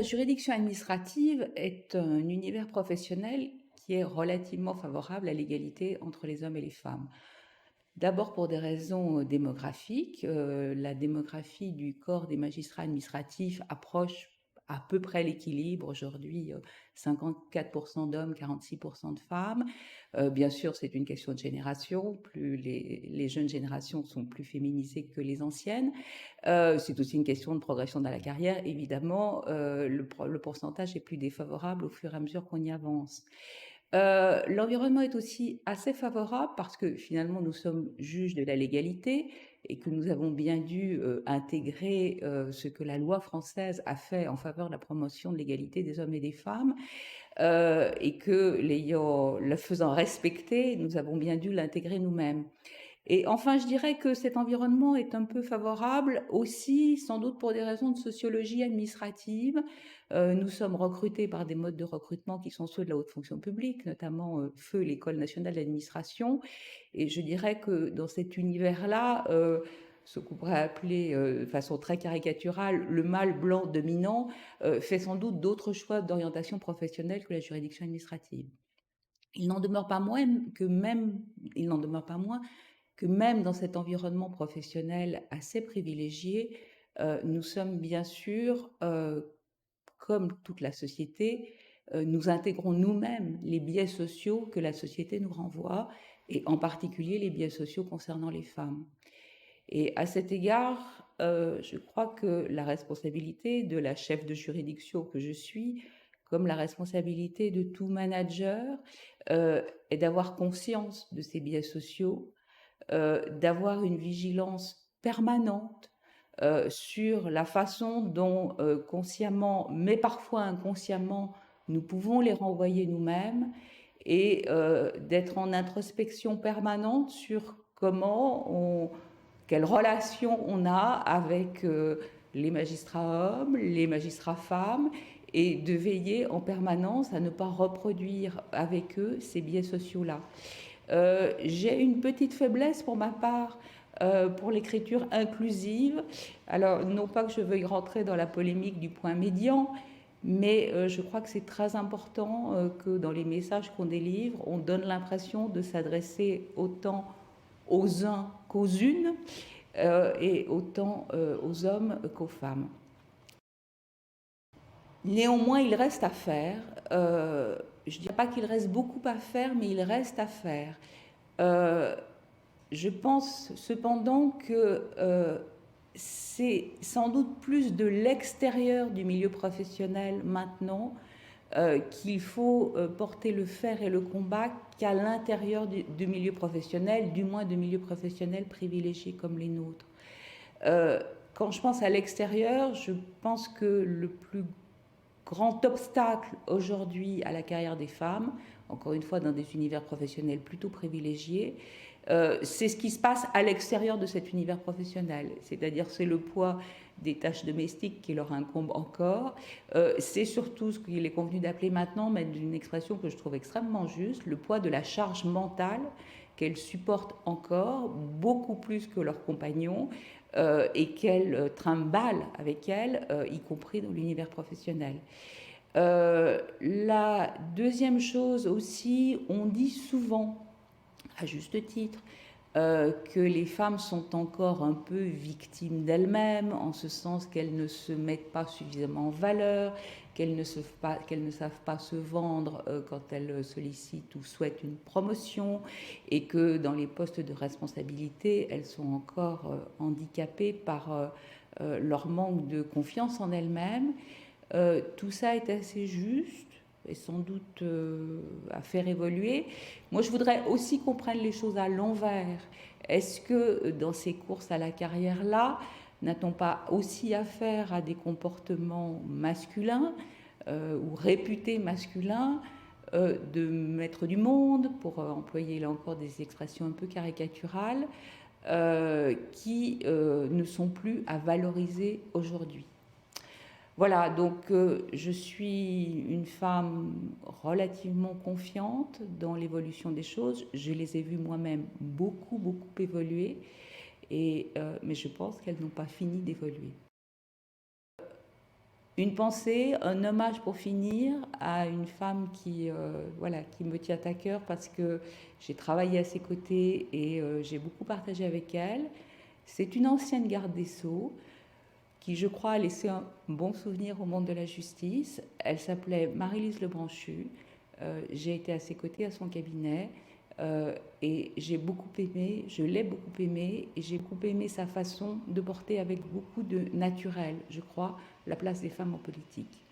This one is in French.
juridiction administrative est un univers professionnel qui est relativement favorable à l'égalité entre les hommes et les femmes. D'abord pour des raisons démographiques. La démographie du corps des magistrats administratifs approche à peu près l'équilibre aujourd'hui, 54% d'hommes, 46% de femmes. Bien sûr, c'est une question de génération. Plus les jeunes générations sont plus féminisées que les anciennes. C'est aussi une question de progression dans la carrière. Évidemment, le pourcentage est plus défavorable au fur et à mesure qu'on y avance. L'environnement est aussi assez favorable parce que finalement nous sommes juges de la légalité et que nous avons bien dû intégrer ce que la loi française a fait en faveur de la promotion de l'égalité des hommes et des femmes, et que le faisant respecter, nous avons bien dû l'intégrer nous-mêmes. Et enfin, je dirais que cet environnement est un peu favorable aussi, sans doute pour des raisons de sociologie administrative. Nous sommes recrutés par des modes de recrutement qui sont ceux de la haute fonction publique, notamment feu l'École nationale d'administration. Et je dirais que dans cet univers-là, ce qu'on pourrait appeler de façon très caricaturale le mâle blanc dominant fait sans doute d'autres choix d'orientation professionnelle que la juridiction administrative. Il n'en demeure pas moins que même dans cet environnement professionnel assez privilégié, nous sommes bien sûr, comme toute la société, nous intégrons nous-mêmes les biais sociaux que la société nous renvoie, et en particulier les biais sociaux concernant les femmes. Et à cet égard, je crois que la responsabilité de la chef de juridiction que je suis, comme la responsabilité de tout manager, est d'avoir conscience de ces biais sociaux, d'avoir une vigilance permanente sur la façon dont consciemment, mais parfois inconsciemment, nous pouvons les renvoyer nous-mêmes, et d'être en introspection permanente sur quelle relation on a avec les magistrats hommes, les magistrats femmes, et de veiller en permanence à ne pas reproduire avec eux ces biais sociaux-là. J'ai une petite faiblesse pour ma part pour l'écriture inclusive. Alors, non pas que je veuille rentrer dans la polémique du point médian, mais je crois que c'est très important que dans les messages qu'on délivre, on donne l'impression de s'adresser autant aux uns qu'aux unes, et autant aux hommes qu'aux femmes. Néanmoins, il reste à faire. Je ne dirais pas qu'il reste beaucoup à faire, mais il reste à faire. Je pense cependant que c'est sans doute plus de l'extérieur du milieu professionnel maintenant qu'il faut porter le fer et le combat qu'à l'intérieur du milieu professionnel, du moins de milieux professionnels privilégiés comme les nôtres. Quand je pense à l'extérieur, je pense que le plus grand obstacle aujourd'hui à la carrière des femmes, encore une fois dans des univers professionnels plutôt privilégiés, c'est ce qui se passe à l'extérieur de cet univers professionnel, c'est-à-dire c'est le poids des tâches domestiques qui leur incombent encore, c'est surtout ce qu'il est convenu d'appeler maintenant, mais d'une expression que je trouve extrêmement juste, le poids de la charge mentale qu'elles supportent encore, beaucoup plus que leurs compagnons, et qu'elles trimballent avec elles, y compris dans l'univers professionnel. La deuxième chose aussi, on dit souvent, à juste titre, que les femmes sont encore un peu victimes d'elles-mêmes, en ce sens qu'elles ne se mettent pas suffisamment en valeur, qu'elles ne savent pas se vendre quand elles sollicitent ou souhaitent une promotion, et que dans les postes de responsabilité, elles sont encore handicapées par leur manque de confiance en elles-mêmes. Tout ça est assez juste et sans doute à faire évoluer. Moi, je voudrais aussi qu'on prenne les choses à l'envers. Est-ce que dans ces courses à la carrière-là, n'a-t-on pas aussi affaire à des comportements masculins ou réputés masculins de maître du monde, pour employer là encore des expressions un peu caricaturales, qui ne sont plus à valoriser aujourd'hui? Voilà, donc je suis une femme relativement confiante dans l'évolution des choses. Je les ai vues moi-même beaucoup, beaucoup évoluer, mais je pense qu'elles n'ont pas fini d'évoluer. Une pensée, un hommage pour finir à une femme voilà, qui me tient à cœur parce que j'ai travaillé à ses côtés et j'ai beaucoup partagé avec elle. C'est une ancienne garde des Sceaux qui, je crois, a laissé un bon souvenir au monde de la justice. Elle s'appelait Marie-Lise Lebranchu. J'ai été à ses côtés, à son cabinet, et j'ai beaucoup aimé, je l'ai beaucoup aimé, et j'ai beaucoup aimé sa façon de porter avec beaucoup de naturel, je crois, la place des femmes en politique.